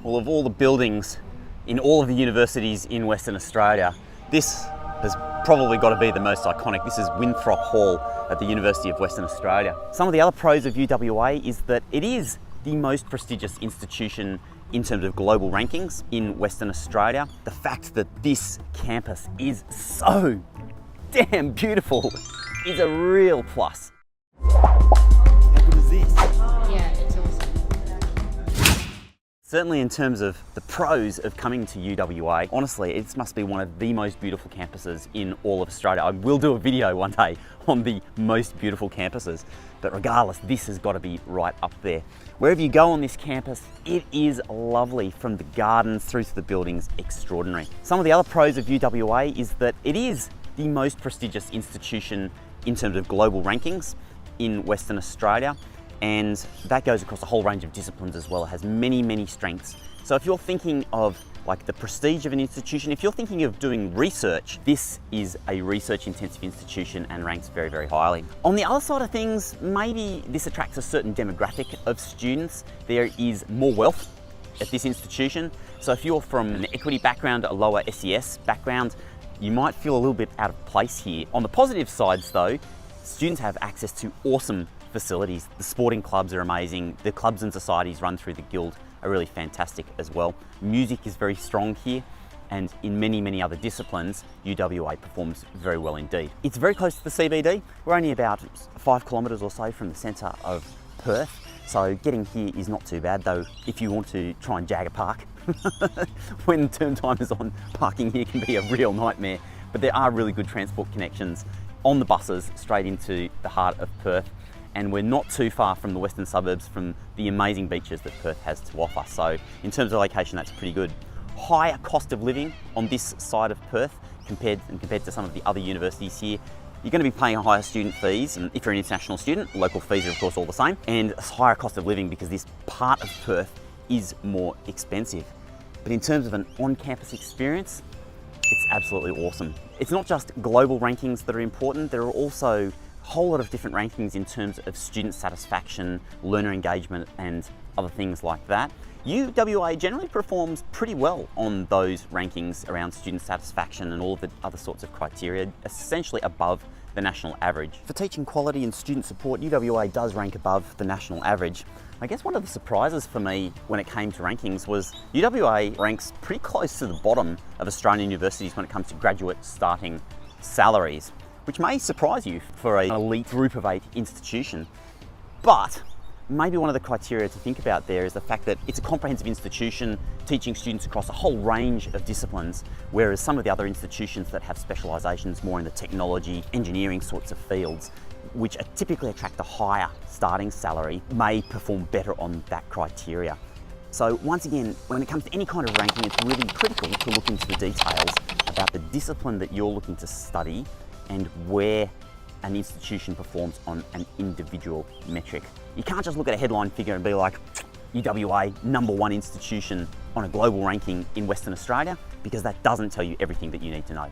Well, of all the buildings in all of the universities in Western Australia, this has probably got to be the most iconic. This is Winthrop Hall at the University of Western Australia. Some of the other pros of UWA is that it is the most prestigious institution in terms of global rankings in Western Australia. The fact that this campus is so damn beautiful is a real plus. How good is this? Yeah, it's awesome. Certainly in terms of the pros of coming to UWA, honestly, it must be one of the most beautiful campuses in all of Australia. I will do a video one day on the most beautiful campuses, but regardless, this has got to be right up there. Wherever you go on this campus, it is lovely, from the gardens through to the buildings, extraordinary. Some of the other pros of UWA is that it is the most prestigious institution in terms of global rankings in Western Australia. And that goes across a whole range of disciplines as well. It has many, many strengths. So if you're thinking of like the prestige of an institution, if you're thinking of doing research, this is a research intensive institution and ranks very, very highly. On the other side of things, maybe this attracts a certain demographic of students. There is more wealth at this institution. So if you're from an equity background, a lower SES background, you might feel a little bit out of place here. On the positive sides though, students have access to awesome facilities. The sporting clubs are amazing. The clubs and societies run through the Guild are really fantastic as well. Music is very strong here, and in many, many other disciplines, UWA performs very well indeed. It's very close to the CBD. We're only about 5 kilometres or so from the centre of Perth, so getting here is not too bad, though if you want to try and jag a park, when term time is on, parking here can be a real nightmare. But there are really good transport connections on the buses straight into the heart of Perth, and we're not too far from the western suburbs, from the amazing beaches that Perth has to offer. So in terms of location, that's pretty good. Higher cost of living on this side of Perth compared to some of the other universities here. You're going to be paying higher student fees, and if you're an international student, local fees are of course all the same, and a higher cost of living because this part of Perth is more expensive. But in terms of an on-campus experience, it's absolutely awesome. It's not just global rankings that are important, there are also a whole lot of different rankings in terms of student satisfaction, learner engagement, and other things like that. UWA generally performs pretty well on those rankings around student satisfaction and all of the other sorts of criteria, essentially above the national average. For teaching quality and student support, UWA does rank above the national average. I guess one of the surprises for me when it came to rankings was UWA ranks pretty close to the bottom of Australian universities when it comes to graduate starting salaries, which may surprise you for an elite group of 8 institution. But maybe one of the criteria to think about there is the fact that it's a comprehensive institution teaching students across a whole range of disciplines, whereas some of the other institutions that have specialisations more in the technology, engineering sorts of fields, which typically attract a higher starting salary, may perform better on that criteria. So once again, when it comes to any kind of ranking, it's really critical to look into the details about the discipline that you're looking to study and where an institution performs on an individual metric. You can't just look at a headline figure and be like, UWA, #1 institution on a global ranking in Western Australia, because that doesn't tell you everything that you need to know.